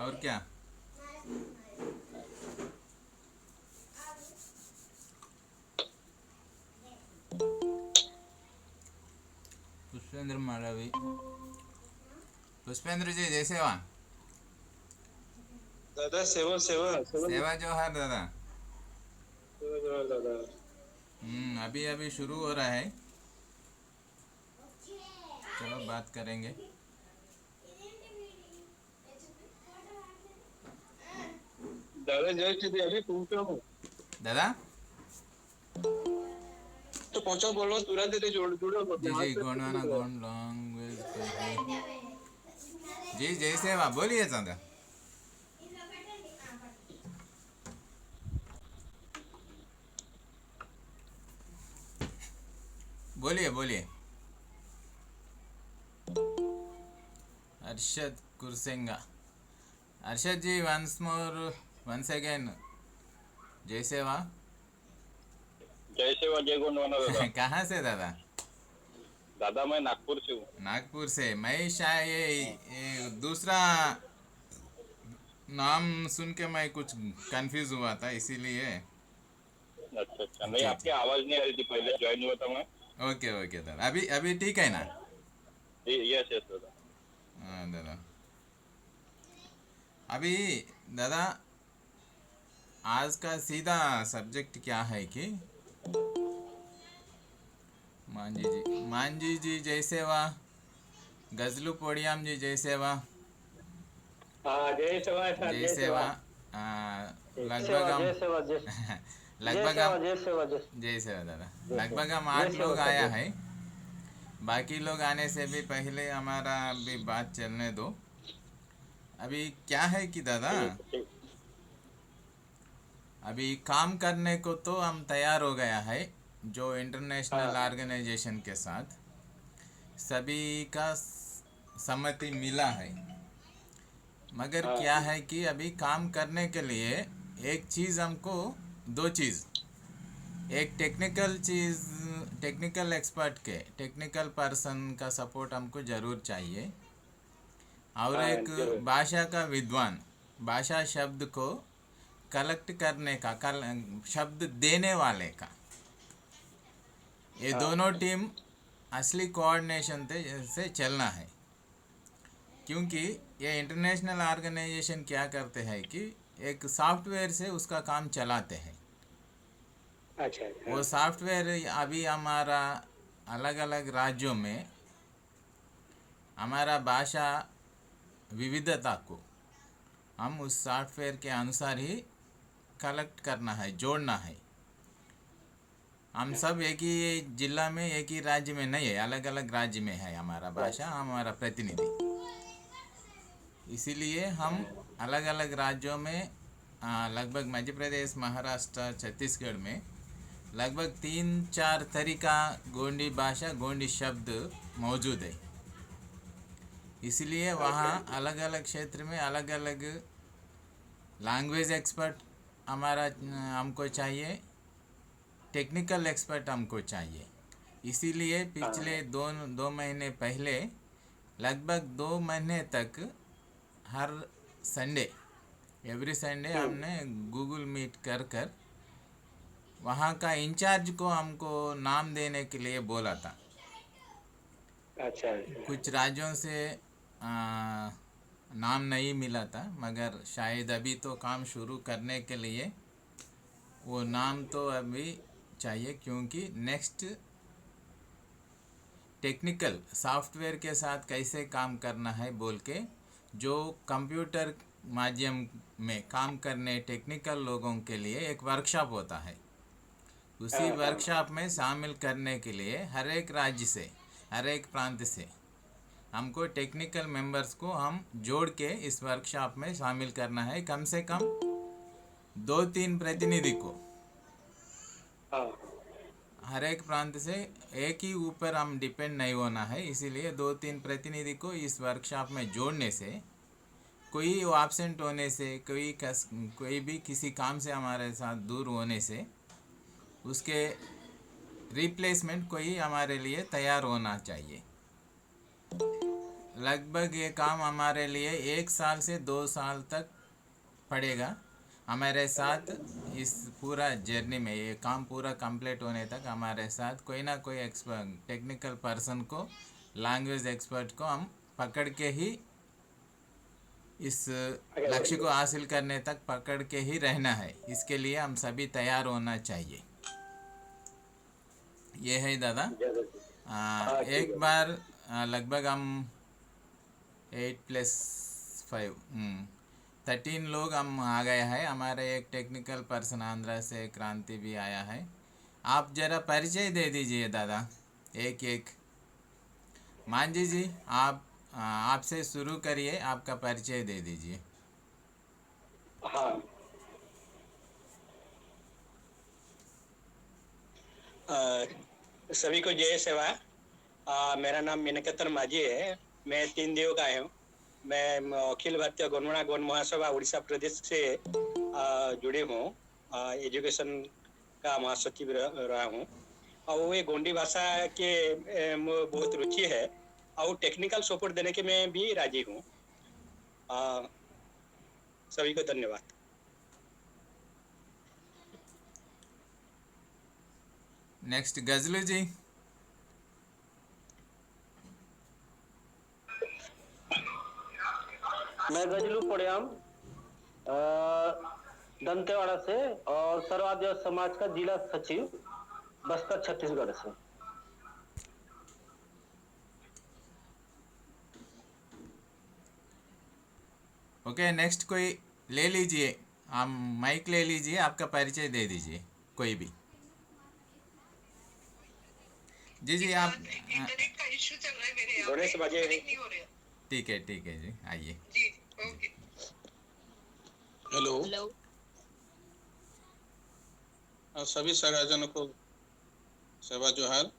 और क्या। पुष्पेंद्र मालवी, पुष्पेंद्र जी जय सेवा। दादा सेवा सेवा सेवा सेवा जोहार दादा। सेवा जवाहर दादा। अभी अभी शुरू हो रहा है, चलो बात करेंगे। दादा जस्ट अभी पहुंचा हूँ। दादा तो पहुंचा बोल रहा हूँ, तुरंत इधर जुड़ो अपने जी हाथ जी पे कुछ गोंडवाना लिख रहा है। गोंड लैंग्वेज जी जय सेवा, बोलिए दादा। बोलिए बोलिए। अरशद कुरसेंगा। अरशद जी वंस मोर, वंस अगेन जय सेवा। जय सेवा जय गोंडवाना दादा। कहाँ से दादा? दादा मैं नागपुर से हूँ। नागपुर से। मैं शायद ये दूसरा नाम सुन के मैं कुछ कंफ्यूज हुआ था इसीलिए। अच्छा अच्छा, नहीं जी जी। आपकी आवाज नहीं आ रही थी पहले ज्वाइन हुआ था मैं। ओके ओके दादा, अभी अभी ठीक है ना? यस यस दादा। हाँ दादा। अभी दादा आज का सीधा सब्जेक्ट क्या है कि मांझी जी जय सेवा। गजलू पोड़ियाम जी जय सेवा। हाँ जय सेवा सर, जय जय सेवा। सेवा। जय लगभग सेवा हम जय सेवा जय जय लगभग सेवा हम जय सेवा जय सेवा दादा। जय सेवा लगभग हम जय 8 सेवा लोग सर आया जय। है। बाकी लोग आने से भी पहले हमारा भी बात चलने दो। अभी क्या है कि दादा, ठीक ठीक। अभी काम करने को तो हम तैयार हो गया है, जो हाँ इंटरनेशनल ऑर्गेनाइजेशन के साथ सभी का सहमति मिला है। मगर हाँ क्या है कि अभी काम करने के लिए एक चीज़ हमको, दो चीज़, एक टेक्निकल चीज़, टेक्निकल एक्सपर्ट के, टेक्निकल पर्सन का सपोर्ट हमको ज़रूर चाहिए। और हाँ एक जरूर। भाषा का विद्वान, भाषा शब्द को कलेक्ट करने का, शब्द देने वाले का। ये हाँ दोनों टीम असली कोऑर्डिनेशन से चलना है। क्योंकि ये इंटरनेशनल ऑर्गेनाइजेशन क्या करते हैं कि एक सॉफ्टवेयर से उसका काम चलाते हैं। अच्छा हाँ वो सॉफ्टवेयर अभी हमारा अलग अलग राज्यों में हमारा भाषा विविधता को हम उस सॉफ्टवेयर के अनुसार ही कलेक्ट करना है, जोड़ना है। हम हाँ सब एक ही जिला में, एक ही राज्य में नहीं है, अलग अलग राज्य में है हमारा हाँ भाषा, हमारा प्रतिनिधि। इसीलिए हम अलग अलग राज्यों में लगभग मध्य प्रदेश, महाराष्ट्र, छत्तीसगढ़ में लगभग 3-4 तरीका गोंडी भाषा, गोंडी शब्द मौजूद है। इसलिए अच्छा वहाँ अलग अलग क्षेत्र में अलग अलग लैंग्वेज एक्सपर्ट हमारा हमको चाहिए, टेक्निकल एक्सपर्ट हमको चाहिए। इसीलिए हाँ पिछले दो महीने पहले, लगभग 2 महीने तक हर संडे, एवरी संडे हमने गूगल मीट कर कर वहाँ का इंचार्ज को हमको नाम देने के लिए बोला था। अच्छा अच्छा कुछ राज्यों से नाम नहीं मिला था, मगर शायद अभी तो काम शुरू करने के लिए वो नाम तो अभी चाहिए। क्योंकि नेक्स्ट टेक्निकल सॉफ्टवेयर के साथ कैसे काम करना है बोल के, जो कंप्यूटर माध्यम में काम करने टेक्निकल लोगों के लिए एक वर्कशॉप होता है। उसी हाँ हाँ वर्कशॉप में शामिल करने के लिए हर एक राज्य से, हर एक प्रांत से हमको टेक्निकल मेंबर्स को हम जोड़ के इस वर्कशॉप में शामिल करना है। कम से कम 2-3 प्रतिनिधि को हाँ हर एक प्रांत से, एक ही ऊपर हम डिपेंड नहीं होना है। इसीलिए 2-3 प्रतिनिधि को इस वर्कशॉप में जोड़ने से, कोई एब्सेंट होने से, कोई भी किसी काम से हमारे साथ दूर होने से उसके रिप्लेसमेंट कोई हमारे लिए तैयार होना चाहिए। लगभग ये काम हमारे लिए 1 साल से 2 साल तक पड़ेगा। हमारे साथ इस पूरा जर्नी में ये काम पूरा कंप्लीट होने तक हमारे साथ कोई ना कोई एक्सपर्ट टेक्निकल पर्सन को, लैंग्वेज एक्सपर्ट को हम पकड़ के ही इस आगे लक्ष्य बढ़ेंगे। को हासिल करने तक पकड़ के ही रहना है। इसके लिए हम सभी तैयार होना चाहिए। ये है दादा। जरूर जी। हाँ ठीक एक है। बार लगभग हम 8 + 5 13 लोग हम आ गए हैं। हमारे एक टेक्निकल पर्सन आंध्रा से क्रांति भी आया है। आप जरा परिचय दे दीजिए दादा, एक एक। मांझी जी, आप आपसे शुरू करिए, आपका परिचय दे दीजिए। हाँ। सभी को जय सेवा। मेरा नाम मीनकेतन माझी है। मैं 3 देव का हूँ। मैं अखिल भारतीय गौनमणा गौन महासभा उड़ीसा प्रदेश से जुड़े हूँ। एजुकेशन का महासचिव रहा हूँ। और वो ये गोंडी भाषा के बहुत रुचि है और टेक्निकल सपोर्ट देने के मैं भी राजी हूँ। सभी को धन्यवाद। नेक्स्ट गजलू जी। मैं गजलू पड़ियाम दंतेवाड़ा से और सर्वाधिक समाज का जिला सचिव बस्तर छत्तीसगढ़ से। ओके, नेक्स्ट कोई ले लीजिए। हम माइक ले लीजिए, आपका परिचय दे दीजिए कोई भी। जी जी, आप इंटरनेट का इशू चल रहा है मेरे यहाँ गणेश पे, बाजे कनेक्ट नहीं हो रहा है। ठीक है जी, आइए। जी, ओके। हेलो। हेलो। सभी सगाजनों को सेवा जोहार।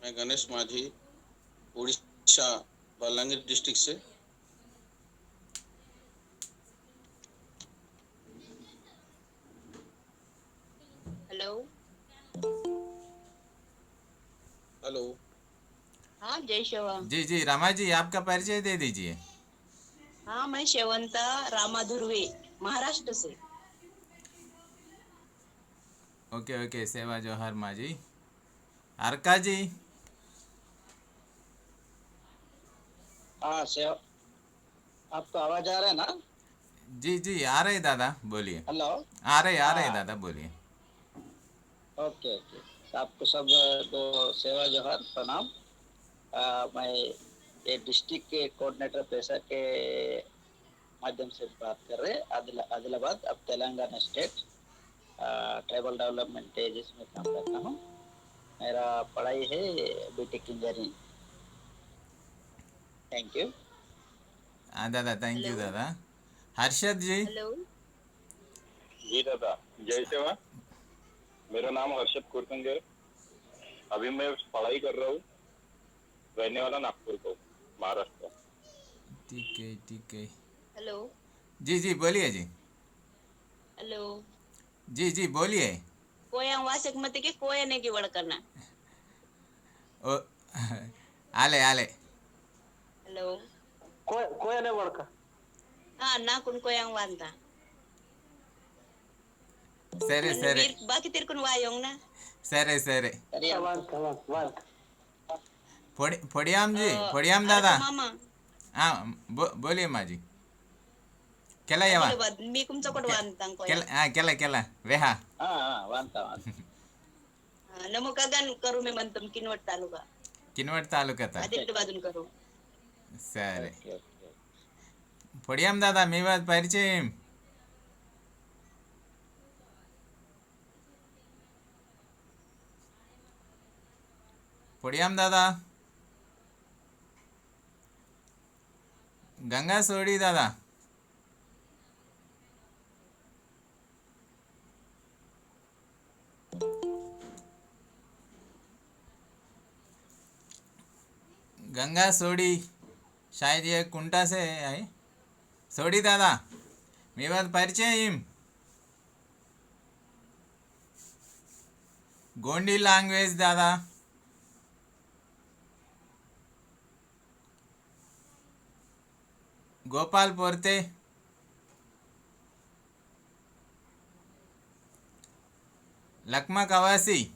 मैं गणेश माझी, उड़ीसा बलांगीर डिस्ट्रिक्ट से। हेलो। हेलो। हाँ, जय शिवा। जी जी, रमा जी, आपका परिचय दे दीजिए। हाँ, मैं शेवंता रामा धुर्वे, महाराष्ट्र से। ओके ओके, सेवा जोहर माँ जी। अर्का जी। हाँ से आपको आवाज आ रहा है ना? जी जी, आ रहे दादा, बोलिए। हेलो। आ रहे हाँ दादा, बोलिए। Okay okay. आपको सब को सेवा जोहार प्रणाम। मैं ये डिस्ट्रिक्ट के कोऑर्डिनेटर पेशा के माध्यम से बात कर रहे हैं। आदिलाबाद अब Telangana state tribal development agency में काम करता हूँ। मेरा पढ़ाई है बीटेक इंजीनियरिंग। Thank you. दादा, थैंक यू हेलो। दादा। हर्षद जी। हेलो। जी दादा, जय सेवा। मेरा नाम हर्षद कुरतंग है। अभी मैं पढ़ाई कर रहा हूँ। रहने वाला नागपुर को, महाराष्ट्र। ठीक है। हेलो। जी जी, बोलिए जी। हेलो। जी जी, बोलिए। कोया वाचक मत के कोया ने की वड़ करना। ओ आले आले। हेलो। कोई नहीं वड़का। हाँ, ना कुन कोया वांता। सरे अन सरे वीर बाकी तेरे कुन वायोंग ना। सरे सरे। वन फोड़ियाम जी, फोड़ियाम अर्क दादा। मामा। हाँ, बोलिए माँ जी। केला यवा। आदिलाबाद मी कुमचा कोट वांता कोया। केला वेहा। हाँ हाँ वांता वांता। नमो कागन करू मी म्हणतो किनवट तालुका. किनवट तालुक्यात. आदिलाबादून करू. సరే. Okay okay. పొడియం దాదా, మీ వారి పరిచయం. పొడియం దాదా. గంగా సోడి దాదా. गंगा सोडी, शायद ये कुंटा से है। सोडी दादा, మీ వారి పరిచయం. गोंडी लैंग्वेज दादा. गोपाल पोरते, लकमा कवासी।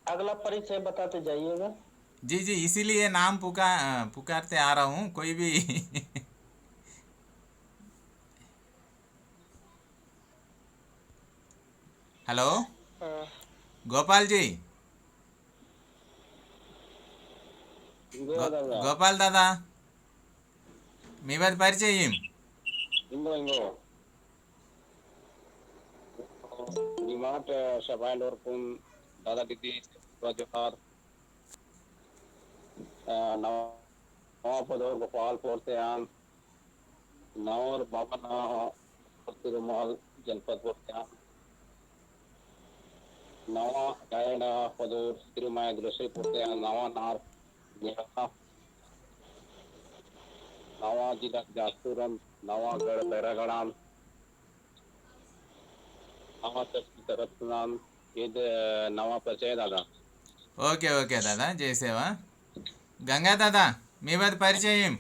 अगला परिचय बताते जाइएगा। जी जी, इसीलिए नाम पुकारते आ रहा हूँ कोई भी। हेलो गोपाल जी। ఇంకో गोपाल दादा, మీ వద్ద పరిచయం. ఇంకో ఇంకో ఈ మాట సభాయిల వరకు దాదా దిది जोहार नवा पदोर गोपाल पोर्तेयान नवर बाबा तिरुमल जनपद पोर्तेयान नवा गायना पदोर तिरुमाय दृश्य पोर्तेयान नवा नार नवा जिला जास्तूरन नवा गढ़ बैरागढ़ान नवा तरफनान ये नवा परिचय दादा ఓకే ఓకే దాదా, జయసేవ. గంగా దాదా, మీ వద్ద పరిచయం.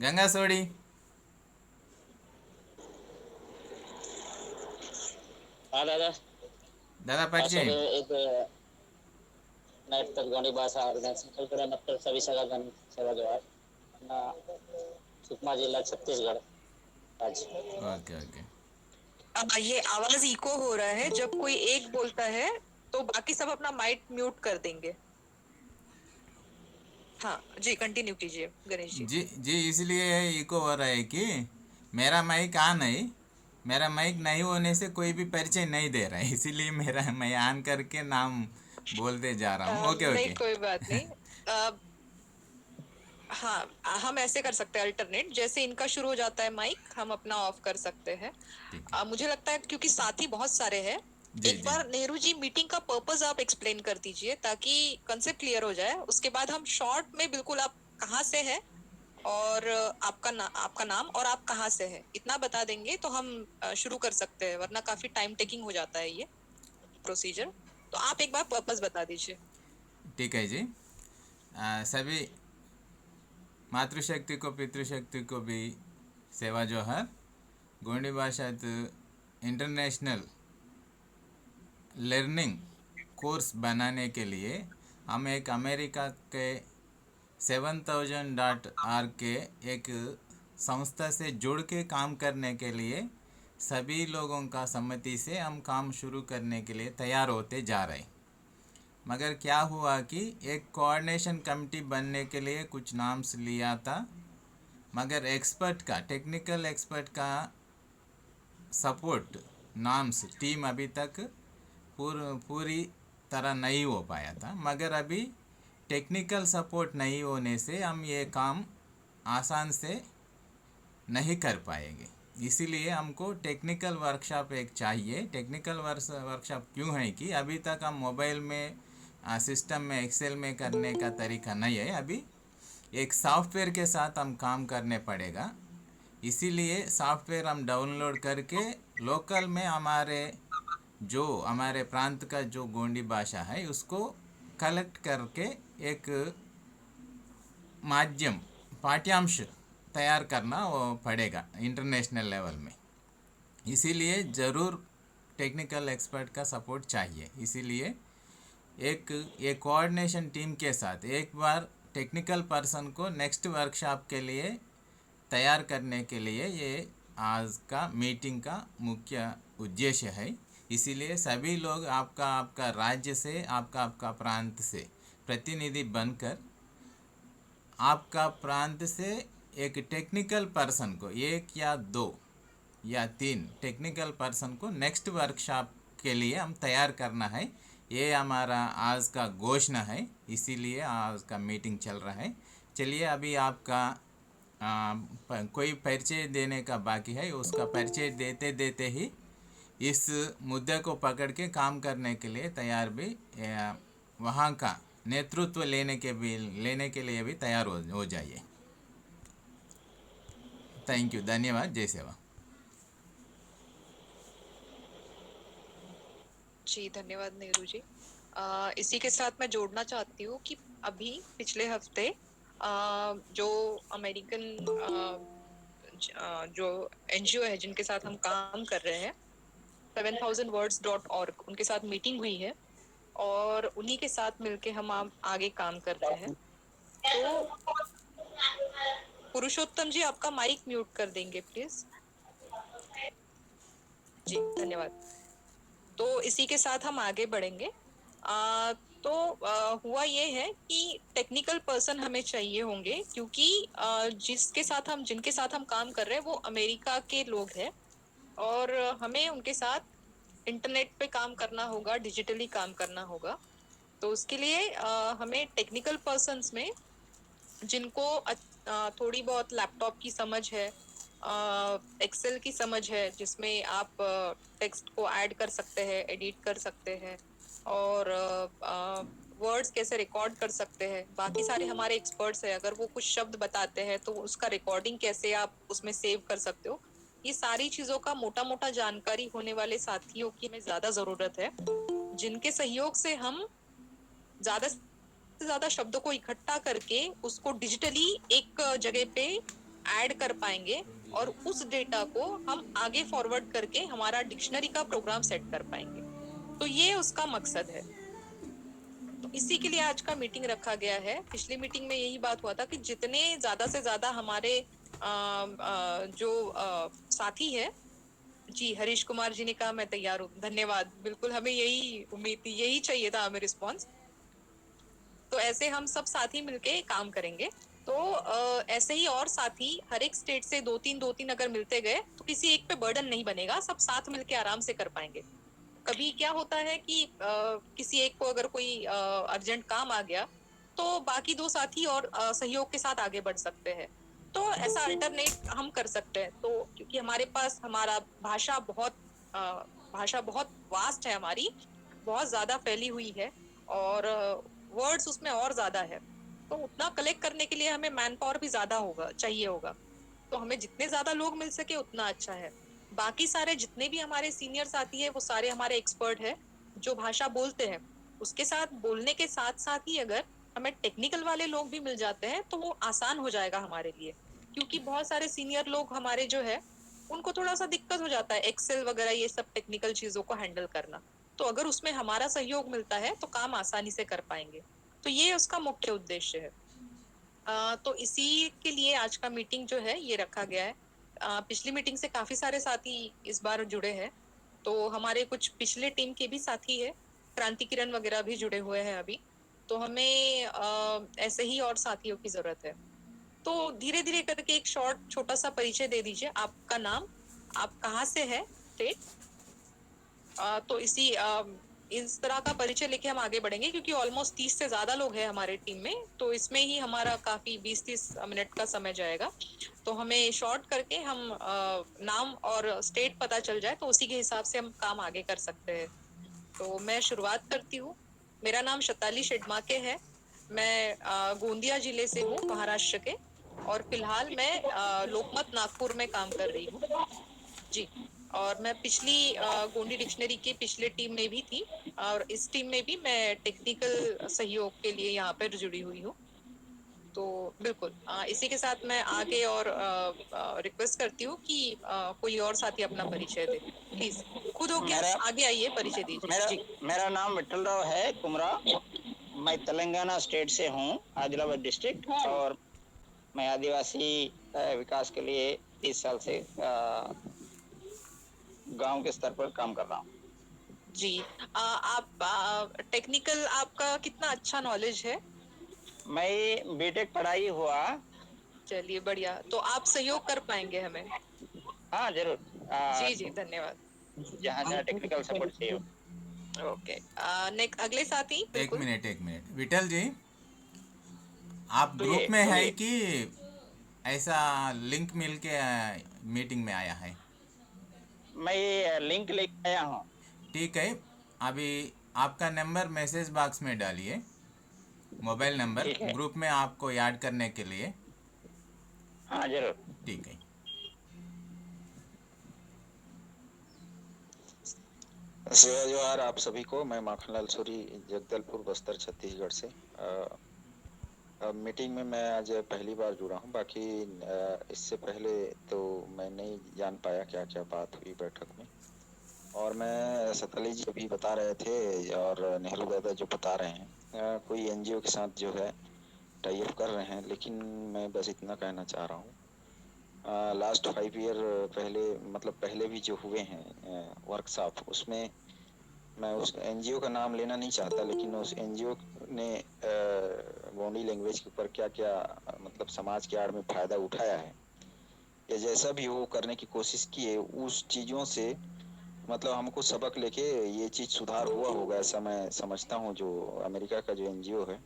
గంగా సోడి. हाँ दादा दादा परिचయం. एक नाइट तक गोंडी भाषा ऑर्गेनाइजेशन कल्चरल नफ्तर सभी सगागन सेवा जवाहर अपना सुकमा जिला छत्तीसगढ़ आज ఓకే ఓకే. ये आवाज इको हो रहा है, जब कोई एक बोलता है तो बाकी सब अपना माइक म्यूट कर देंगे. हाँ जी, कंटिन्यू कीजिए गणेश जी. जी जी, इसलिए इको हो रहा है कि मेरा माइक ऑन है. मेरा माइक नहीं होने से कोई भी परिचय नहीं दे रहा है, इसीलिए मैं ऑन करके नाम बोलते जा रहा हूँ. ओके नहीं, ओके. कोई बात नहीं. हाँ, हम ऐसे कर सकते हैं अल्टरनेट, जैसे इनका शुरू हो जाता है माइक हम अपना ऑफ कर सकते हैं. ठीक है. मुझे लगता है क्योंकि साथी बहुत सारे हैं, जी, एक जी. बार नेहरू जी मीटिंग का पर्पस आप एक्सप्लेन कर दीजिए ताकि कंसेप्ट क्लियर हो जाए. उसके बाद हम शॉर्ट में बिल्कुल आप कहाँ से हैं और आपका नाम और आप कहाँ से हैं इतना बता देंगे तो हम शुरू कर सकते हैं, वरना काफी टाइम टेकिंग हो जाता है ये प्रोसीजर. तो आप एक बार पर्पस बता दीजिए. ठीक है जी. सभी मातृशक्ति को पितृशक्ति को भी सेवा जोहर. गोंडी भाषा इंटरनेशनल लर्निंग कोर्स बनाने के लिए हम एक अमेरिका के 7000.org के एक संस्था से जुड़ के काम करने के लिए सभी लोगों का सम्मति से हम काम शुरू करने के लिए तैयार होते जा रहे हैं. मगर क्या हुआ कि एक कोऑर्डिनेशन कमेटी बनने के लिए कुछ नाम्स लिया था, मगर एक्सपर्ट का, टेक्निकल एक्सपर्ट का सपोर्ट नाम्स टीम अभी तक पूरी तरह नहीं हो पाया था. मगर अभी टेक्निकल सपोर्ट नहीं होने से हम ये काम आसान से नहीं कर पाएंगे. इसीलिए हमको टेक्निकल वर्कशॉप एक चाहिए. टेक्निकल वर्कशॉप क्यों है कि अभी तक हम मोबाइल में सिस्टम में एक्सेल में करने का तरीका नहीं है. अभी एक सॉफ्टवेयर के साथ हम काम करने पड़ेगा. इसीलिए सॉफ्टवेयर हम डाउनलोड करके लोकल में हमारे प्रांत का जो गोंडी भाषा है उसको कलेक्ट करके एक माध्यम पाठ्यांश तैयार करना वो पड़ेगा इंटरनेशनल लेवल में. इसीलिए ज़रूर टेक्निकल एक्सपर्ट का सपोर्ट चाहिए. इसीलिए एक कोऑर्डिनेशन टीम के साथ एक बार टेक्निकल पर्सन को नेक्स्ट वर्कशॉप के लिए तैयार करने के लिए ये आज का मीटिंग का मुख्य उद्देश्य है. इसीलिए सभी लोग आपका राज्य से आपका प्रांत से प्रतिनिधि बनकर आपका प्रांत से एक टेक्निकल पर्सन को, एक या दो या तीन टेक्निकल पर्सन को नेक्स्ट वर्कशॉप के लिए हम तैयार करना है. ये हमारा आज का घोषणा है, इसीलिए आज का मीटिंग चल रहा है. चलिए अभी आपका कोई परिचय देने का बाकी है, उसका परिचय देते देते ही इस मुद्दे को पकड़ के काम करने के लिए तैयार भी वहाँ का नेतृत्व लेने के लिए भी तैयार हो जाइए. थैंक यू, धन्यवाद, जय सेवा. जी धन्यवाद नेहरू जी. इसी के साथ मैं जोड़ना चाहती हूँ कि अभी पिछले हफ्ते जो अमेरिकन जो एनजीओ है जिनके साथ हम काम कर रहे हैं, 7000words.org, उनके साथ मीटिंग हुई है और उन्हीं के साथ मिलके हम आगे काम कर रहे हैं। तो पुरुषोत्तम जी, आपका माइक म्यूट कर देंगे प्लीज। जी धन्यवाद। तो इसी के साथ हम आगे बढ़ेंगे। तो हुआ ये है कि टेक्निकल पर्सन हमें चाहिए होंगे, क्योंकि जिनके साथ हम काम कर रहे हैं वो अमेरिका के लोग हैं और हमें उनके साथ इंटरनेट पे काम करना होगा, डिजिटली काम करना होगा। तो उसके लिए हमें टेक्निकल पर्सन्स में जिनको थोड़ी बहुत लैपटॉप की समझ है, एक्सेल की समझ है, जिसमें आप टेक्स्ट को ऐड कर सकते हैं, एडिट कर सकते हैं और वर्ड्स कैसे रिकॉर्ड कर सकते हैं। बाकी सारे हमारे एक्सपर्ट्स हैं, अगर वो कुछ शब्द बताते हैं तो उसका रिकॉर्डिंग कैसे आप उसमें सेव कर सकते हो, ये सारी चीजों का मोटा मोटा जानकारी होने वाले साथियों की हमें ज्यादा जरूरत है, जिनके सहयोग से हम ज्यादा से ज्यादा शब्दों को इकट्ठा करके उसको डिजिटली एक जगह पे ऐड कर पाएंगे और उस डेटा को हम आगे फॉरवर्ड करके हमारा डिक्शनरी का प्रोग्राम सेट कर पाएंगे। तो ये उसका मकसद है। तो इसी के लिए आज का मीटिंग रखा गया है। पिछली मीटिंग में यही बात हुआ था कि जितने ज्यादा से ज्यादा हमारे जो साथी है, जी हरीश कुमार जी ने कहा मैं तैयार हूँ, धन्यवाद। बिल्कुल हमें यही उम्मीद थी, यही चाहिए था हमें रिस्पॉन्स। तो ऐसे हम सब साथी मिलके काम करेंगे। तो ऐसे ही और साथी हर एक स्टेट से दो तीन अगर मिलते गए तो किसी एक पे बर्डन नहीं बनेगा, सब साथ मिलके आराम से कर पाएंगे। कभी क्या होता है कि किसी एक को अगर कोई अर्जेंट काम आ गया तो बाकी दो साथी और सहयोग के साथ आगे बढ़ सकते हैं। तो ऐसा अल्टरनेट हम कर सकते हैं। तो क्योंकि हमारे पास हमारा भाषा बहुत वास्ट है, हमारी बहुत ज्यादा फैली हुई है और वर्ड्स उसमें और ज्यादा है, तो उतना कलेक्ट करने के लिए हमें मैन पावर भी ज्यादा चाहिए होगा। तो हमें जितने ज्यादा लोग मिल सके उतना अच्छा है। बाकी सारे जितने भी हमारे सीनियर साथी है वो सारे हमारे एक्सपर्ट है जो भाषा बोलते हैं। उसके साथ बोलने के साथ साथ ही अगर हमें टेक्निकल वाले लोग भी मिल जाते हैं तो वो आसान हो जाएगा हमारे लिए, क्योंकि बहुत सारे सीनियर लोग हमारे जो है उनको थोड़ा सा दिक्कत हो जाता है एक्सेल वगैरह ये सब टेक्निकल चीजों को हैंडल करना। तो अगर उसमें हमारा सहयोग मिलता है तो काम आसानी से कर पाएंगे। तो ये उसका मुख्य उद्देश्य है। तो इसी के लिए आज का मीटिंग जो है ये रखा गया है। पिछली मीटिंग से काफी सारे साथी इस बार जुड़े हैं, तो हमारे कुछ पिछले टीम के भी साथी है, क्रांति किरण वगैरह भी जुड़े हुए हैं अभी। तो हमें ऐसे ही और साथियों की जरूरत है। तो धीरे धीरे करके एक छोटा सा परिचय दे दीजिए, आपका नाम, आप कहाँ से है स्टेट। तो इस तरह का परिचय लेके हम आगे बढ़ेंगे, क्योंकि ऑलमोस्ट 30 से ज्यादा लोग हैं हमारे टीम में, तो इसमें ही हमारा काफी 20-30 मिनट का समय जाएगा। तो हमें शॉर्ट करके हम नाम और स्टेट पता चल जाए तो उसी के हिसाब से हम काम आगे कर सकते हैं। तो मैं शुरुआत करती हूँ। मेरा नाम शताली शेडमाके है। मैं गोंदिया जिले से हूँ, महाराष्ट्र के, और फिलहाल मैं लोकमत नागपुर में काम कर रही हूँ जी। और मैं पिछली गोंडी डिक्शनरी की पिछले टीम में भी थी और इस टीम में भी मैं टेक्निकल सहयोग के लिए यहाँ पर जुड़ी हुई हूँ। तो बिल्कुल इसी के साथ मैं आगे और रिक्वेस्ट करती हूँ कि कोई और साथी अपना परिचय दे, प्लीज खुद हो क्या आगे आइए, परिचय दीजिए जी। मेरा नाम विठल राव है कुमरा। मैं तेलंगाना स्टेट से हूँ, आदिलाबाद डिस्ट्रिक्ट, और मैं आदिवासी विकास के लिए 30 साल से गांव के स्तर पर काम कर रहा हूँ। जी आप टेक्निकल आपका कितना अच्छा नॉलेज है? मैं बीटेक पढ़ाई हुआ। चलिए बढ़िया, तो आप सहयोग कर पाएंगे हमें? हाँ जरूर। जी जी धन्यवाद। जहाँ जहाँ टेक्निकल सपोर्ट चाहिए। ओके, नेक्स्ट अगले साथी एक बिल्कुल। मिनट विठल जी, आप तो ग्रुप में है बोलिए। कि ऐसा लिंक मिल के मीटिंग में आया है? मैं लिंक लेके आया हूँ। ठीक है, अभी आपका नंबर मैसेज बॉक्स में डालिए, मोबाइल नंबर, ठीक है। ग्रुप में आपको याद करने के लिए। हाँ जरूर। ठीक है। सेवा जोहार आप सभी को। मैं माखनलाल सूरी, जगदलपुर, बस्तर, छत्तीसगढ़ से। मीटिंग में मैं आज पहली बार जुड़ा हूँ। बाकी इससे पहले तो मैं नहीं जान पाया क्या क्या बात हुई बैठक में। और मैं सतली जी अभी बता रहे थे और नेहरू दादा जो बता रहे हैं, कोई एनजीओ के साथ जो है टाई अप कर रहे हैं। लेकिन मैं बस इतना कहना चाह रहा हूँ, लास्ट 5 ईयर पहले, मतलब पहले भी जो हुए हैं वर्कशॉप, उसमें मैं उस एनजीओ का नाम लेना नहीं चाहता, लेकिन उस एनजीओ ने गोंडी लैंग्वेज के ऊपर क्या क्या मतलब समाज के आड़ में फायदा उठाया है या जैसा भी वो करने की कोशिश की है, उस चीजों से मतलब हमको सबक लेके ये चीज सुधार हुआ होगा ऐसा मैं समझता हूँ। जो अमेरिका का जो एनजीओ है,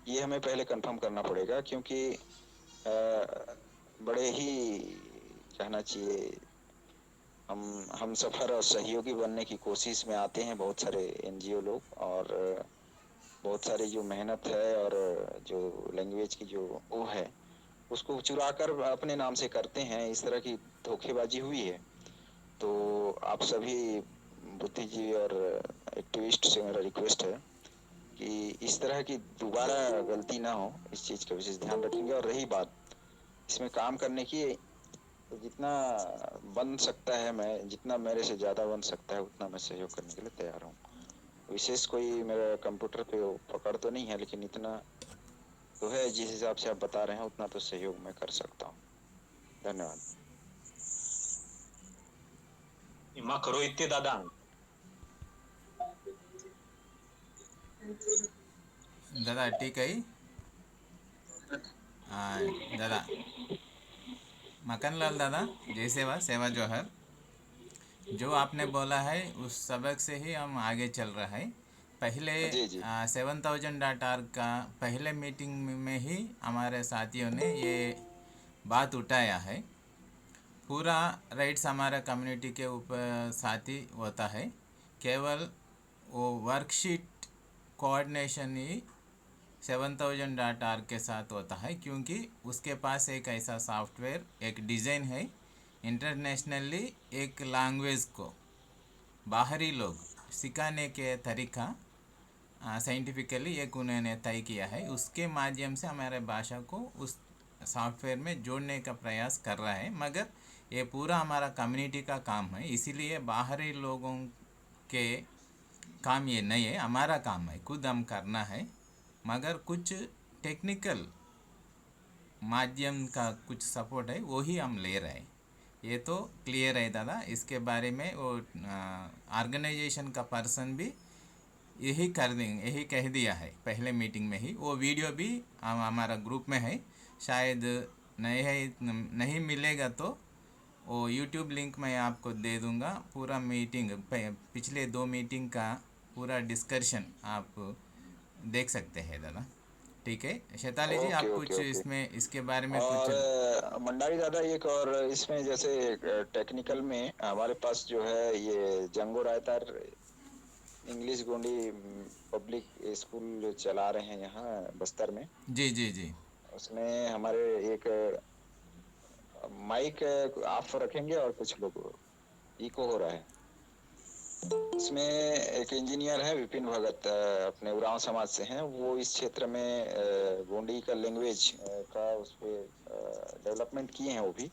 ये हमें पहले कंफर्म करना पड़ेगा, क्योंकि बड़े ही कहना चाहिए हम सफर और सहयोगी बनने की कोशिश में आते हैं बहुत सारे एनजीओ लोग, और बहुत सारी जो मेहनत है और जो लैंग्वेज की जो वो है उसको चुरा कर अपने नाम से करते हैं। इस तरह की धोखेबाजी हुई है। तो आप सभी बुद्धिजीवी और एक्टिविस्ट से मेरा रिक्वेस्ट है कि इस तरह की दोबारा गलती ना हो, इस चीज का विशेष ध्यान रखेंगे। और रही बात इसमें काम करने की, तो जितना बन सकता है, मैं जितना मेरे से ज्यादा बन सकता है उतना मैं सहयोग करने के लिए तैयार हूँ। विशेष कोई मेरा कंप्यूटर पे वो पकड़ तो नहीं है, लेकिन इतना तो है, जिस हिसाब से आप बता रहे हैं उतना तो सहयोग मैं कर सकता हूँ। धन्यवाद। इमा करो इतने दादा दादा ठीक आहे. दादा मकनलाल दादा, जय सेवा, सेवा जौहर. जो आपने बोला है उस सबक से ही हम आगे चल रहा है. पहले जी जी 7000.org का पहले मीटिंग में ही हमारे साथियों ने ये बात उठाया है. पूरा राइट्स हमारा कम्युनिटी के ऊपर साथी होता है. केवल वो वर्कशीट कोऑर्डिनेशन ही 7000.org के साथ होता है, क्योंकि उसके पास एक ऐसा सॉफ्टवेयर, एक डिज़ाइन है. इंटरनेशनली एक लैंग्वेज को बाहरी लोग सिखाने के तरीका साइंटिफिकली एक उन्होंने तय किया है. उसके माध्यम से हमारे भाषा को उस सॉफ्टवेयर में जोड़ने का प्रयास कर रहा है. मगर ये पूरा हमारा कम्युनिटी का काम है, इसीलिए बाहरी लोगों के काम ये नहीं है, हमारा काम है, खुद हम करना है. मगर कुछ टेक्निकल माध्यम का कुछ सपोर्ट है, वो ही हम ले रहे हैं. ये तो क्लियर है दादा. इसके बारे में वो ऑर्गेनाइजेशन का पर्सन भी यही कर देंगे, यही कह दिया है पहले मीटिंग में ही. वो वीडियो भी हमारा ग्रुप में है. शायद नहीं मिलेगा तो वो यूट्यूब लिंक मैं आपको दे दूंगा. पूरा मीटिंग पिछले 2 मीटिंग का पूरा डिस्कशन आप देख सकते हैं दादा. ठीक है शैताली जी, आप ओके ओके कुछ ओके। इसमें इसके बारे में और कुछ. मंडारी दादा, एक और इसमें जैसे टेक्निकल में हमारे पास जो है ये जंगो रायतार इंग्लिश गोंडी पब्लिक स्कूल चला रहे हैं यहाँ बस्तर में। जी जी जी. उसमें हमारे एक माइक ऑफ रखेंगे और कुछ लोग इको हो रहा है। उसमें एक इंजीनियर है विपिन भगत, अपने उरांव समाज से हैं। वो इस क्षेत्र में गोंडी का लैंग्वेज का उस पर डेवलपमेंट किए हैं वो भी।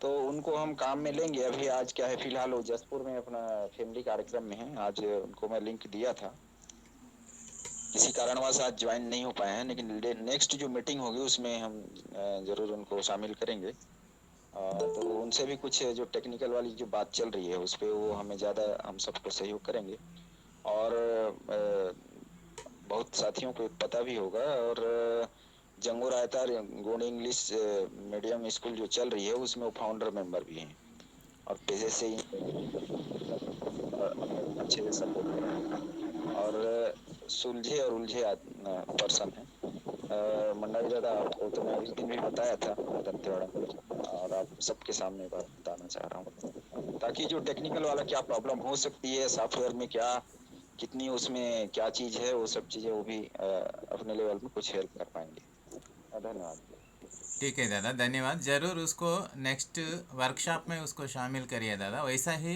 तो उनको हम काम में लेंगे। अभी आज क्या है, फिलहाल वो जसपुर में अपना फैमिली कार्यक्रम में है। आज उनको मैं लिंक दिया था, किसी कारणवश आज ज्वाइन नहीं हो पाए हैं, लेकिन नेक्स्ट जो मीटिंग होगी उसमें हम जरूर उनको शामिल करेंगे। तो उनसे भी कुछ जो टेक्निकल वाली जो बात चल रही है उस पर वो हमें ज़्यादा हम सबको सहयोग करेंगे। और बहुत साथियों को पता भी होगा। और जंगो रायतार गोंडी इंग्लिश मीडियम स्कूल जो चल रही है उसमें वो फाउंडर मेंबर भी हैं और पेशे से ही अच्छे से सपोर्ट करें और सुलझे और उलझे पर्सन है। मंडारी दादा, आपको तो मैं उस दिन भी बताया था दंतेवाड़ा में, और आप सबके सामने बात बताना चाह रहा हूँ, ताकि जो टेक्निकल वाला क्या प्रॉब्लम हो सकती है सॉफ्टवेयर में, क्या कितनी उसमें क्या चीज है, वो सब चीजें वो भी अपने लेवल में कुछ हेल्प कर पाएंगे। धन्यवाद। ठीक है दादा, धन्यवाद. ज़रूर उसको नेक्स्ट वर्कशॉप में उसको शामिल करिए दादा. वैसा ही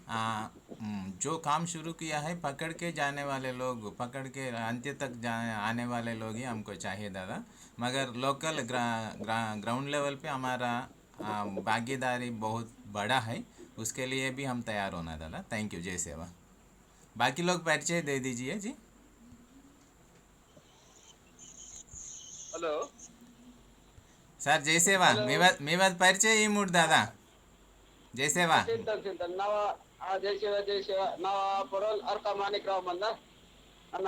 जो काम शुरू किया है पकड़ के जाने वाले लोग, पकड़ के अंत्य तक आने वाले लोग ही हमको चाहिए दादा। मगर लोकल ग्राउंड लेवल पे हमारा भागीदारी बहुत बड़ा है, उसके लिए भी हम तैयार होना दादा। थैंक यू, जय सेवा। बाकी लोग परिचय दे दीजिए जी। हेलो सर जय सेवा। मी बात परिचय ही मूड दादा। जय सेवा। चिंतन नव जय सेवा नव పొరల్ అర్క మాణిక్రావు మందర్ అన్న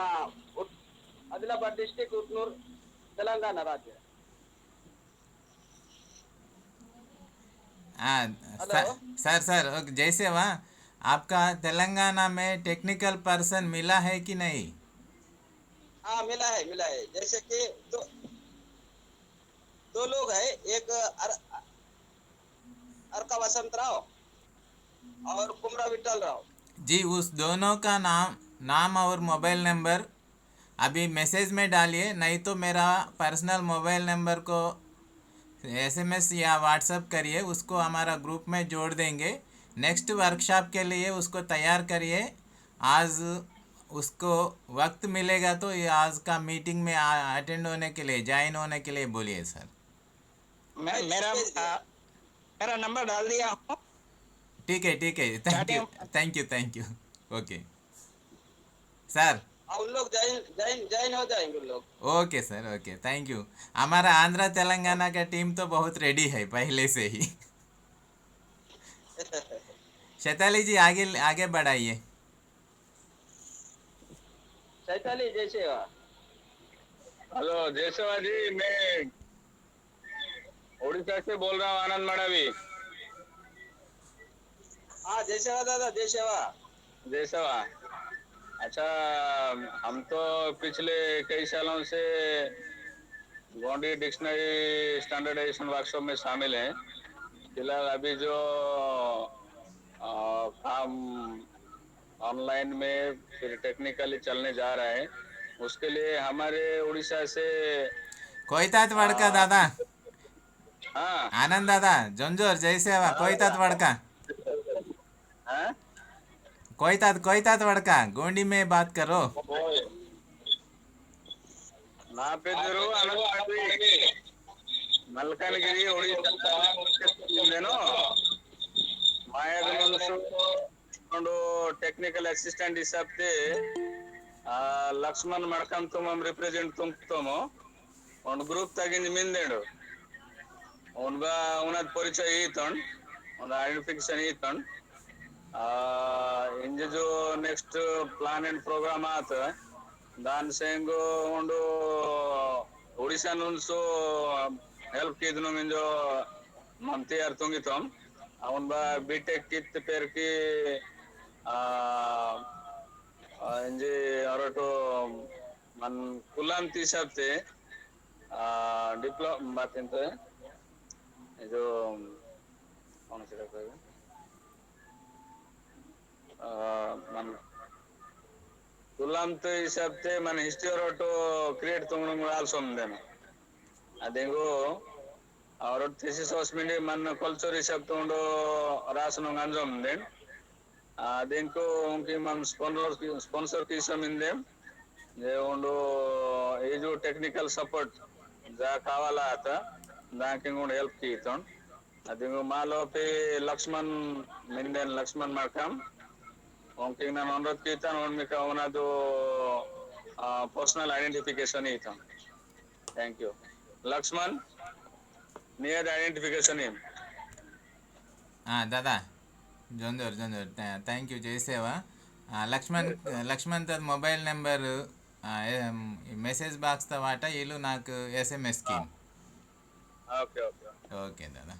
ఆదిలాబాద్ డిస్ట్రిక్ట్ ఉట్నూర్ తెలంగాణ राज्य। हाँ हेलो सर सर ओके, जय सेवा। आपका तेलंगाना में टेक्निकल पर्सन मिला है कि नहीं? हाँ मिला है जैसे कि दो लोग हैं, एक अरका वसंत राव और कुमरा विठल राव। जी, उस दोनों का नाम और मोबाइल नंबर अभी मैसेज में डालिए, नहीं तो मेरा पर्सनल मोबाइल नंबर को एसएमएस या व्हाट्सएप करिए, उसको हमारा ग्रुप में जोड़ देंगे। नेक्स्ट वर्कशॉप के लिए उसको तैयार करिए। आज उसको वक्त मिलेगा तो ये आज का मीटिंग में अटेंड होने के लिए, ज्वाइन होने के लिए बोलिए सर। मेरा नंबर डाल दिया हूँ। ठीक है थैंक यू ओके सर। उन लोग जॉइन हो जाएंगे उन लोग। Okay sir, okay thank you. हमारा आंध्रा तेलंगाना का टीम तो बहुत रेडी है पहले से ही। शैताली जी आगे आगे बढ़ाइए। शैताली जय सेवा। हेलो जय सेवा जी, मैं उड़ीसा से बोल रहा हूँ, आनंद मड़ावी। हाँ जय सेवा दादा, जय सेवा। जय सेवा। अच्छा, हम तो पिछले कई सालों से गोंडी डिक्शनरी स्टैंडर्डाइजेशन वर्कशॉप में शामिल हैं। फिलहाल अभी जो काम ऑनलाइन में फिर टेक्निकली चलने जा रहा है, उसके लिए हमारे उड़ीसा से कोयतात वड़का दादा। हाँ आनंद दादा जोंजोर जय सेवा। कोयतात वड़का, हाँ कोयतात वड़का गोंडी में बात करो। నా పేరు అనంతగిరి, మల్కానగిరి ఒడిశా నేను ಮಾಯಾಗಮನಸು ಟೆಕ್ನಿಕಲ್ ಅಸಿಸ್ಟೆಂಟ್ ಹಿಸಾಬ್ತೆ ಲಕ್ಷ್ಮಣ್ ಮಾಡ್ಕೊಂಡ್ ತುಮ್ ರಿಪ್ರೆಸೆಂಟ್ ತುಂಬತೋಮು ಒಂದು ಗ್ರೂಪ್ ತಗಿಂದ ಮಿಂದೇಡು ಉನದ್ ಪರಿಚಯ ಈತೊಂಡ್ ಒಂದು ಐಡೆಂಟಿಫಿಕೇಶನ್ ಈತೊಂಡ್ ಇಂಜೆ जो नेक्स्ट प्लान एंड प्रोग्राम आत दान सेंगो उंडो ओडिशा नुंसो हेल्प किदनु मिंजो मंती अर्थोंगी तुम अवन बा बीटेक कित पेर की इंजे अरटो मन कुलाम तीसबते डिप्लोमा बात इंतो है जो कौन से रखा है मन तुलांत हिसाबते मन हिस्ट्री रोटो क्रिएट तुंगनु आल्सो उंदेनो अदेगो और थीसिस होस्मिंडे मन कल्चर हिसाब तुंडो रासनो गंजो उंदेन अदेंको उनकी मन स्पॉन्सर की समिंदे जे उंडो ये जो टेक्निकल सपोर्ट जा कावाला आता दाके उंड हेल्प कीतोन अदेगो मालो पे लक्ष्मण मिंदेन लक्ष्मण मार्कम उनके ना अनुरोध किया उनमें उन्हें तो पर्सनल आइडेंटिफिकेशन ही था। Thank you Lakshman near identification ही। हाँ दादा जोंजोर थैंक यू जय सेवा। लक्ष्मण तद मोबाइल नंबर मेसेज बाक्स वाटा ये लो नाक एसएमएस की। ओके ओके ओके दादा।